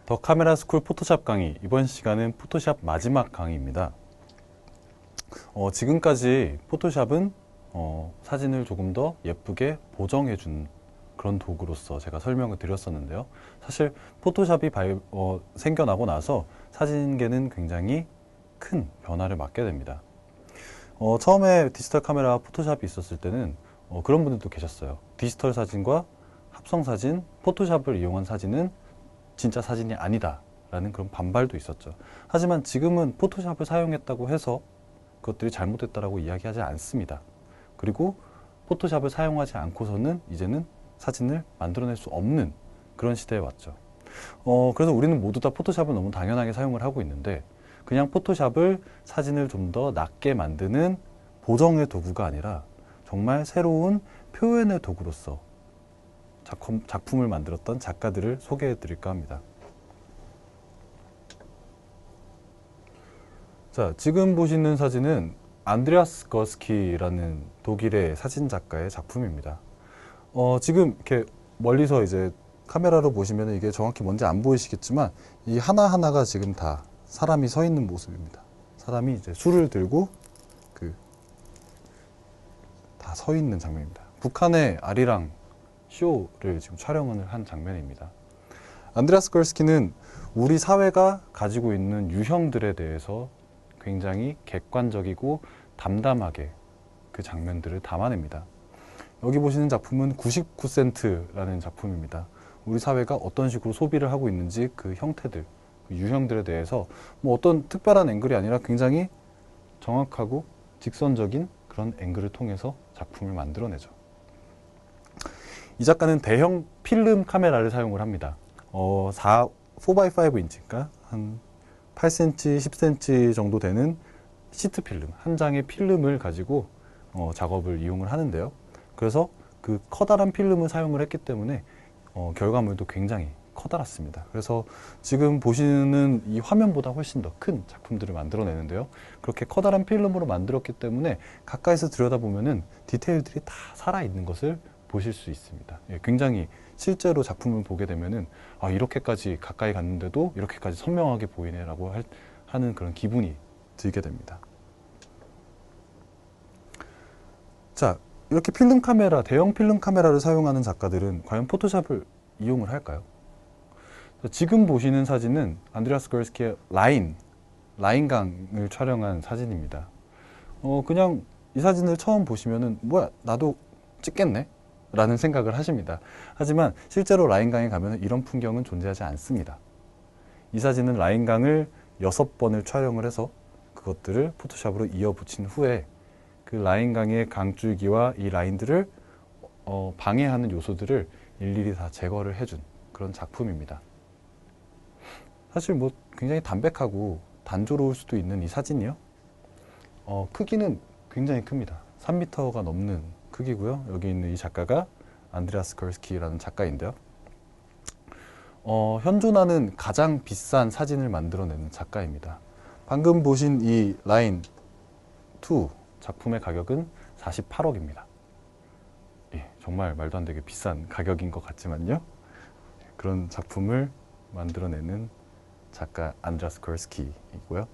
더 카메라 스쿨 포토샵 강의, 이번 시간은 포토샵 마지막 강의입니다. 지금까지 포토샵은 사진을 조금 더 예쁘게 보정해준 그런 도구로서 제가 설명을 드렸었는데요. 사실 포토샵이 생겨나고 나서 사진계는 굉장히 큰 변화를 맞게 됩니다. 처음에 디지털 카메라 포토샵이 있었을 때는 그런 분들도 계셨어요. 디지털 사진과 합성 사진, 포토샵을 이용한 사진은 진짜 사진이 아니다 라는 그런 반발도 있었죠. 하지만 지금은 포토샵을 사용했다고 해서 그것들이 잘못됐다라고 이야기하지 않습니다. 그리고 포토샵을 사용하지 않고서는 이제는 사진을 만들어낼 수 없는 그런 시대에 왔죠. 그래서 우리는 모두 다 포토샵을 너무 당연하게 사용을 하고 있는데, 그냥 포토샵을 사진을 좀 더 낫게 만드는 보정의 도구가 아니라 정말 새로운 표현의 도구로서 작품을 만들었던 작가들을 소개해 드릴까 합니다. 자, 지금 보시는 사진은 안드레아스 거스키라는 독일의 사진 작가의 작품입니다. 지금 이렇게 멀리서 이제 카메라로 보시면 이게 정확히 뭔지 안 보이시겠지만 이 하나하나가 지금 다 사람이 서 있는 모습입니다. 사람이 이제 술을 들고 다 서 있는 장면입니다. 북한의 아리랑 쇼를 지금 촬영을 한 장면입니다. 안드레아스 걸스키는 우리 사회가 가지고 있는 유형들에 대해서 굉장히 객관적이고 담담하게 그 장면들을 담아냅니다. 여기 보시는 작품은 99센트라는 작품입니다. 우리 사회가 어떤 식으로 소비를 하고 있는지 그 형태들, 그 유형들에 대해서 어떤 특별한 앵글이 아니라 굉장히 정확하고 직선적인 그런 앵글을 통해서 작품을 만들어내죠. 이 작가는 대형 필름 카메라를 사용을 합니다. 4x5인치니까 한 8cm, 10cm 정도 되는 시트 필름, 한 장의 필름을 가지고 작업을 이용을 하는데요. 그래서 그 커다란 필름을 사용을 했기 때문에 결과물도 굉장히 커다랗습니다. 그래서 지금 보시는 이 화면보다 훨씬 더 큰 작품들을 만들어내는데요. 그렇게 커다란 필름으로 만들었기 때문에 가까이서 들여다보면은 디테일들이 다 살아있는 것을 보실 수 있습니다. 굉장히 실제로 작품을 보게 되면은 이렇게까지 가까이 갔는데도 이렇게까지 선명하게 보이네라고 하는 그런 기분이 들게 됩니다. 자, 이렇게 필름 카메라, 대형 필름 카메라를 사용하는 작가들은 과연 포토샵을 이용을 할까요? 지금 보시는 사진은 안드레아스 걸스키의 라인강을 촬영한 사진입니다. 그냥 이 사진을 처음 보시면은 뭐야, 나도 찍겠네? 라는 생각을 하십니다. 하지만 실제로 라인강에 가면 이런 풍경은 존재하지 않습니다. 이 사진은 라인강을 6번을 촬영을 해서 그것들을 포토샵으로 이어붙인 후에 그 라인강의 강줄기와 이 라인들을 방해하는 요소들을 일일이 다 제거를 해준 그런 작품입니다. 사실 굉장히 담백하고 단조로울 수도 있는 이 사진이요. 크기는 굉장히 큽니다. 3m가 넘는 크기고요. 여기 있는 이 작가가 안드레아스 걸스키라는 작가인데요. 현존하는 가장 비싼 사진을 만들어내는 작가입니다. 방금 보신 이 라인 2 작품의 가격은 48억입니다. 예, 정말 말도 안 되게 비싼 가격인 것 같지만요. 그런 작품을 만들어내는 작가 안드레아스 걸스키이고요.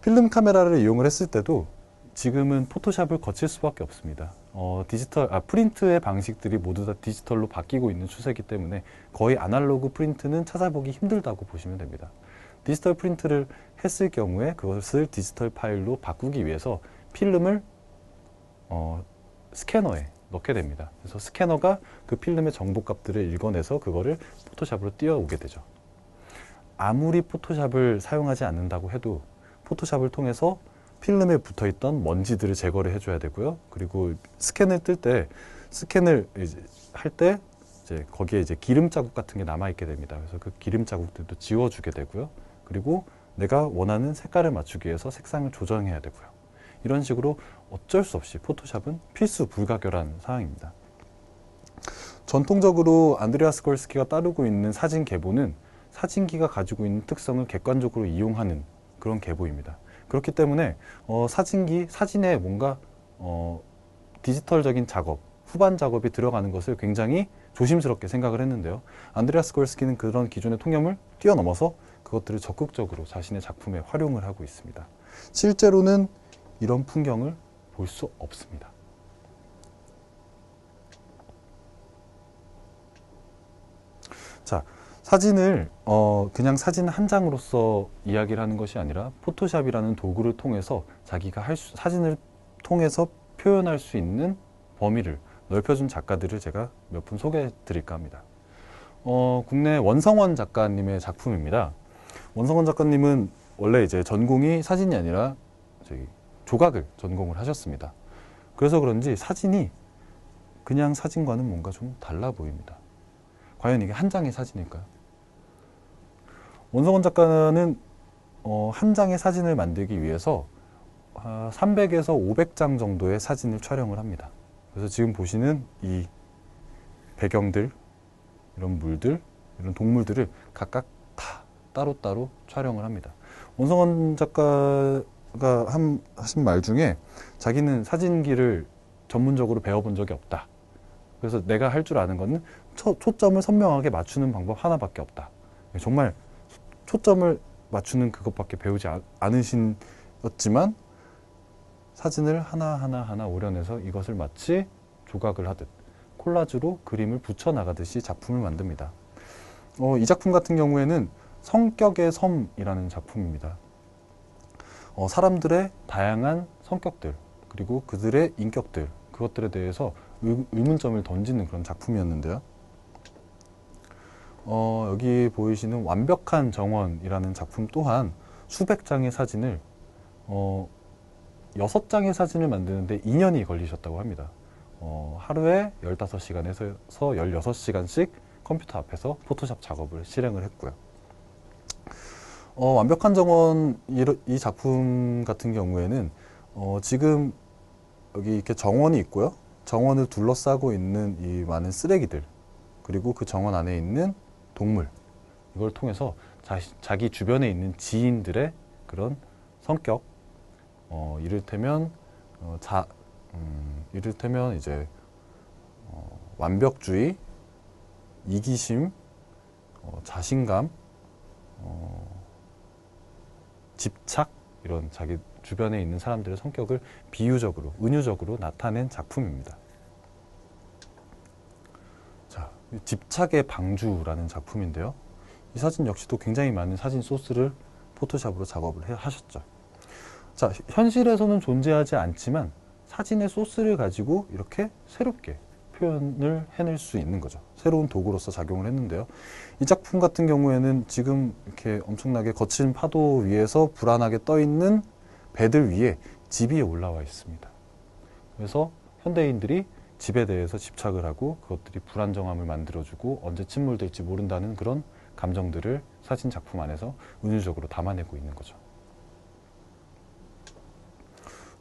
필름 카메라를 이용을 했을 때도 지금은 포토샵을 거칠 수밖에 없습니다. 프린트의 방식들이 모두 다 디지털로 바뀌고 있는 추세이기 때문에 거의 아날로그 프린트는 찾아보기 힘들다고 보시면 됩니다. 디지털 프린트를 했을 경우에 그것을 디지털 파일로 바꾸기 위해서 필름을 스캐너에 넣게 됩니다. 그래서 스캐너가 그 필름의 정보값들을 읽어내서 그거를 포토샵으로 띄워오게 되죠. 아무리 포토샵을 사용하지 않는다고 해도 포토샵을 통해서 필름에 붙어있던 먼지들을 제거를 해줘야 되고요. 그리고 스캔을 뜰 때, 스캔을 할 때 거기에 기름 자국 같은 게 남아있게 됩니다. 그래서 그 기름 자국들도 지워주게 되고요. 그리고 내가 원하는 색깔을 맞추기 위해서 색상을 조정해야 되고요. 이런 식으로 어쩔 수 없이 포토샵은 필수 불가결한 사항입니다. 전통적으로 안드레아스 걸스키가 따르고 있는 사진 계보는 사진기가 가지고 있는 특성을 객관적으로 이용하는 그런 계보입니다. 그렇기 때문에 사진에 뭔가 디지털적인 작업, 후반 작업이 들어가는 것을 굉장히 조심스럽게 생각을 했는데요. 안드레아스 걸스키는 그런 기존의 통념을 뛰어넘어서 그것들을 적극적으로 자신의 작품에 활용을 하고 있습니다. 실제로는 이런 풍경을 볼 수 없습니다. 자, 사진을 그냥 사진 한 장으로서 이야기를 하는 것이 아니라 포토샵이라는 도구를 통해서 자기가 사진을 통해서 표현할 수 있는 범위를 넓혀준 작가들을 제가 몇 분 소개해 드릴까 합니다. 국내 원성원 작가님의 작품입니다. 원성원 작가님은 원래 이제 전공이 사진이 아니라 조각을 전공을 하셨습니다. 그래서 그런지 사진이 그냥 사진과는 뭔가 좀 달라 보입니다. 과연 이게 한 장의 사진일까요? 원성원 작가는 한 장의 사진을 만들기 위해서 300에서 500장 정도의 사진을 촬영을 합니다. 그래서 지금 보시는 이 배경들, 이런 물들, 이런 동물들을 각각 다 따로따로 촬영을 합니다. 원성원 작가가 하신 말 중에 자기는 사진기를 전문적으로 배워본 적이 없다. 그래서 내가 할 줄 아는 거는 초점을 선명하게 맞추는 방법 하나밖에 없다. 정말 초점을 맞추는 그것밖에 배우지 않으셨지만 사진을 하나하나 오려내서 이것을 마치 조각을 하듯 콜라주로 그림을 붙여나가듯이 작품을 만듭니다. 이 작품 같은 경우에는 성격의 섬이라는 작품입니다. 사람들의 다양한 성격들 그리고 그들의 인격들 그것들에 대해서 의문점을 던지는 그런 작품이었는데요. 여기 보이시는 완벽한 정원이라는 작품 또한 수백 장의 사진을 6장의 사진을 만드는데 2년이 걸리셨다고 합니다. 하루에 15시간에서 16시간씩 컴퓨터 앞에서 포토샵 작업을 실행을 했고요. 완벽한 정원 이 작품 같은 경우에는 지금 여기 이렇게 정원이 있고요. 정원을 둘러싸고 있는 이 많은 쓰레기들 그리고 그 정원 안에 있는 동물 이걸 통해서 자기 주변에 있는 지인들의 그런 성격 이를테면 이제 완벽주의, 이기심, 자신감, 집착 이런 자기 주변에 있는 사람들의 성격을 비유적으로, 은유적으로 나타낸 작품입니다. 자, 집착의 방주라는 작품인데요. 이 사진 역시도 굉장히 많은 사진 소스를 포토샵으로 작업을 하셨죠. 자, 현실에서는 존재하지 않지만 사진의 소스를 가지고 이렇게 새롭게 표현을 해낼 수 있는 거죠. 새로운 도구로서 작용을 했는데요. 이 작품 같은 경우에는 지금 이렇게 엄청나게 거친 파도 위에서 불안하게 떠 있는 배들 위에 집이 올라와 있습니다. 그래서 현대인들이 집에 대해서 집착을 하고 그것들이 불안정함을 만들어주고 언제 침몰될지 모른다는 그런 감정들을 사진 작품 안에서 은유적으로 담아내고 있는 거죠.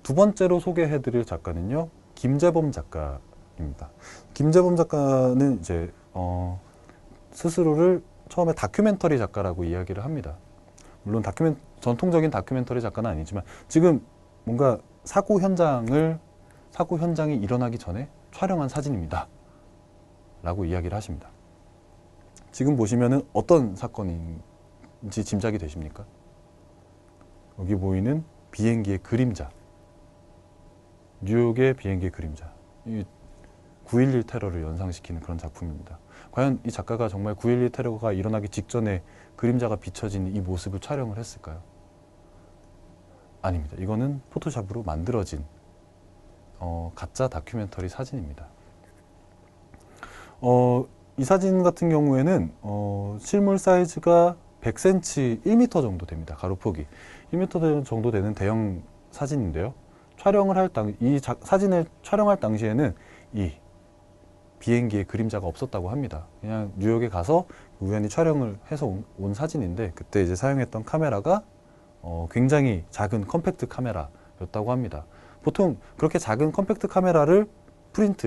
두 번째로 소개해드릴 작가는요, 김재범 작가입니다. 김재범 작가는 이제 스스로를 처음에 다큐멘터리 작가라고 이야기를 합니다. 물론 전통적인 다큐멘터리 작가는 아니지만 지금 뭔가 사고 현장이 일어나기 전에 촬영한 사진입니다. 라고 이야기를 하십니다. 지금 보시면은 어떤 사건인지 짐작이 되십니까? 여기 보이는 비행기의 그림자. 뉴욕의 비행기의 그림자. 9.11 테러를 연상시키는 그런 작품입니다. 과연 이 작가가 정말 9.11 테러가 일어나기 직전에 그림자가 비춰진 이 모습을 촬영을 했을까요? 아닙니다. 이거는 포토샵으로 만들어진 가짜 다큐멘터리 사진입니다. 이 사진 같은 경우에는 실물 사이즈가 100cm, 1m 정도 됩니다. 가로폭이 1m 정도 되는 대형 사진인데요. 이 사진을 촬영할 당시에는 이 비행기의 그림자가 없었다고 합니다. 그냥 뉴욕에 가서 우연히 촬영을 해서 온 사진인데 그때 이제 사용했던 카메라가 굉장히 작은 컴팩트 카메라였다고 합니다. 보통 그렇게 작은 컴팩트 카메라를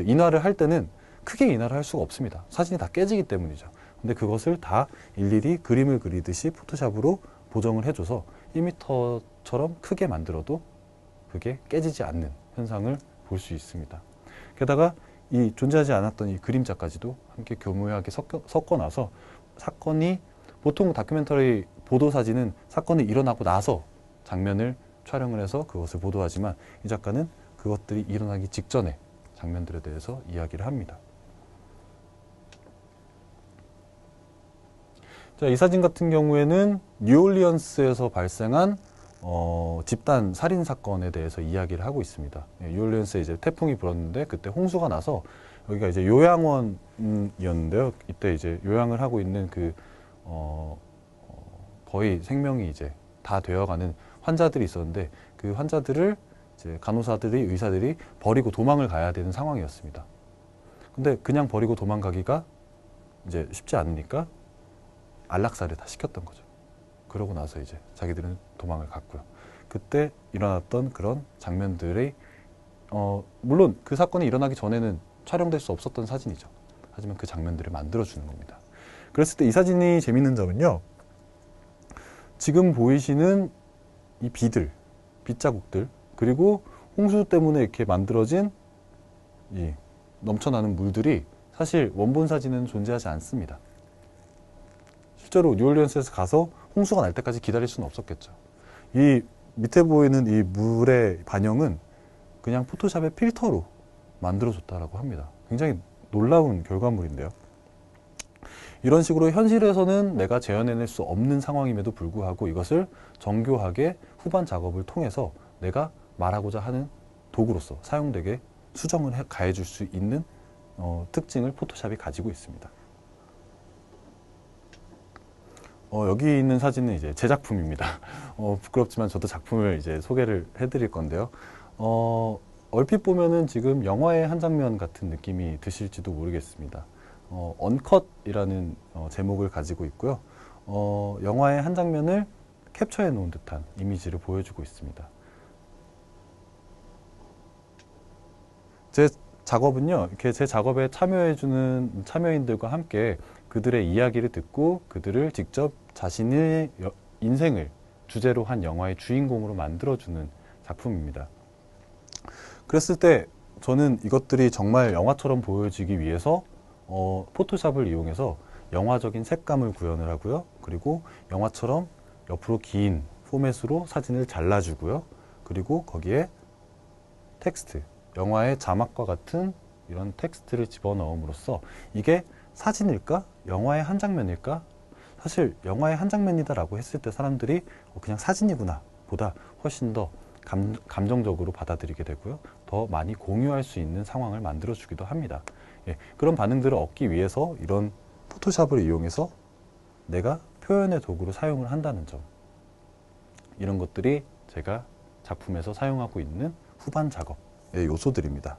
인화를 할 때는 크게 인화를 할 수가 없습니다. 사진이 다 깨지기 때문이죠. 근데 그것을 다 일일이 그림을 그리듯이 포토샵으로 보정을 해줘서 1m처럼 크게 만들어도 그게 깨지지 않는 현상을 볼 수 있습니다. 게다가 이 존재하지 않았던 이 그림자까지도 함께 교묘하게 섞어 나서 사건이, 보통 다큐멘터리 보도 사진은 사건이 일어나고 나서 장면을 촬영을 해서 그것을 보도하지만 이 작가는 그것들이 일어나기 직전에 장면들에 대해서 이야기를 합니다. 자, 이 사진 같은 경우에는 뉴올리언스에서 발생한 집단 살인 사건에 대해서 이야기를 하고 있습니다. 뉴올리언스에 이제 태풍이 불었는데 그때 홍수가 나서 여기가 이제 요양원이었는데요. 이때 이제 요양을 하고 있는 거의 생명이 이제 다 되어가는 환자들이 있었는데 그 환자들을 이제 간호사들이, 의사들이 버리고 도망을 가야 되는 상황이었습니다. 근데 그냥 버리고 도망가기가 이제 쉽지 않으니까 안락사를 다 시켰던 거죠. 그러고 나서 이제 자기들은 도망을 갔고요. 그때 일어났던 그런 장면들이 물론 그 사건이 일어나기 전에는 촬영될 수 없었던 사진이죠. 하지만 그 장면들을 만들어주는 겁니다. 그랬을 때 이 사진이 재밌는 점은요. 지금 보이시는 이 빗자국들, 그리고 홍수 때문에 이렇게 만들어진 이 넘쳐나는 물들이 사실 원본 사진은 존재하지 않습니다. 실제로 뉴올리언스에서 가서 홍수가 날 때까지 기다릴 수는 없었겠죠. 이 밑에 보이는 이 물의 반영은 그냥 포토샵의 필터로 만들어줬다라고 합니다. 굉장히 놀라운 결과물인데요. 이런 식으로 현실에서는 내가 재현해낼 수 없는 상황임에도 불구하고 이것을 정교하게 후반 작업을 통해서 내가 말하고자 하는 도구로서 사용되게 수정을 가해줄 수 있는 특징을 포토샵이 가지고 있습니다. 여기 있는 사진은 이제 제 작품입니다. 부끄럽지만 저도 작품을 이제 소개를 해드릴 건데요. 얼핏 보면은 지금 영화의 한 장면 같은 느낌이 드실지도 모르겠습니다. 언컷이라는 제목을 가지고 있고요. 영화의 한 장면을 캡처해 놓은 듯한 이미지를 보여주고 있습니다. 제 작업은요, 이렇게 제 작업에 참여해주는 참여인들과 함께 그들의 이야기를 듣고 그들을 직접 자신의 인생을 주제로 한 영화의 주인공으로 만들어주는 작품입니다. 그랬을 때 저는 이것들이 정말 영화처럼 보여지기 위해서 포토샵을 이용해서 영화적인 색감을 구현을 하고요. 그리고 영화처럼 옆으로 긴 포맷으로 사진을 잘라주고요. 그리고 거기에 텍스트, 영화의 자막과 같은 이런 텍스트를 집어넣음으로써 이게 사진일까? 영화의 한 장면일까? 사실 영화의 한 장면이다라고 했을 때 사람들이 그냥 사진이구나 보다 훨씬 더 감정적으로 받아들이게 되고요. 더 많이 공유할 수 있는 상황을 만들어주기도 합니다. 예, 그런 반응들을 얻기 위해서 이런 포토샵을 이용해서 내가 표현의 도구로 사용을 한다는 점, 이런 것들이 제가 작품에서 사용하고 있는 후반 작업의 요소들입니다.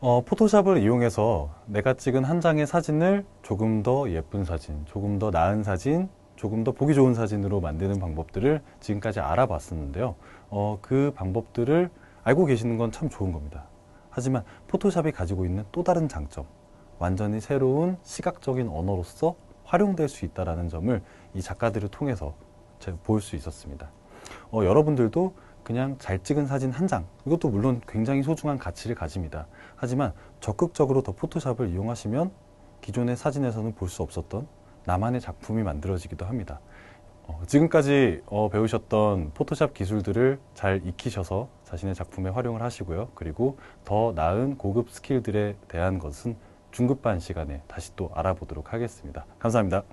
포토샵을 이용해서 내가 찍은 한 장의 사진을 조금 더 예쁜 사진, 조금 더 나은 사진, 조금 더 보기 좋은 사진으로 만드는 방법들을 지금까지 알아봤었는데요. 그 방법들을 알고 계시는 건 참 좋은 겁니다. 하지만 포토샵이 가지고 있는 또 다른 장점, 완전히 새로운 시각적인 언어로서 활용될 수 있다는 점을 이 작가들을 통해서 제가 볼 수 있었습니다. 여러분들도 그냥 잘 찍은 사진 한 장, 이것도 물론 굉장히 소중한 가치를 가집니다. 하지만 적극적으로 더 포토샵을 이용하시면 기존의 사진에서는 볼 수 없었던 나만의 작품이 만들어지기도 합니다. 지금까지 배우셨던 포토샵 기술들을 잘 익히셔서 자신의 작품에 활용을 하시고요. 그리고 더 나은 고급 스킬들에 대한 것은 중급반 시간에 다시 또 알아보도록 하겠습니다. 감사합니다.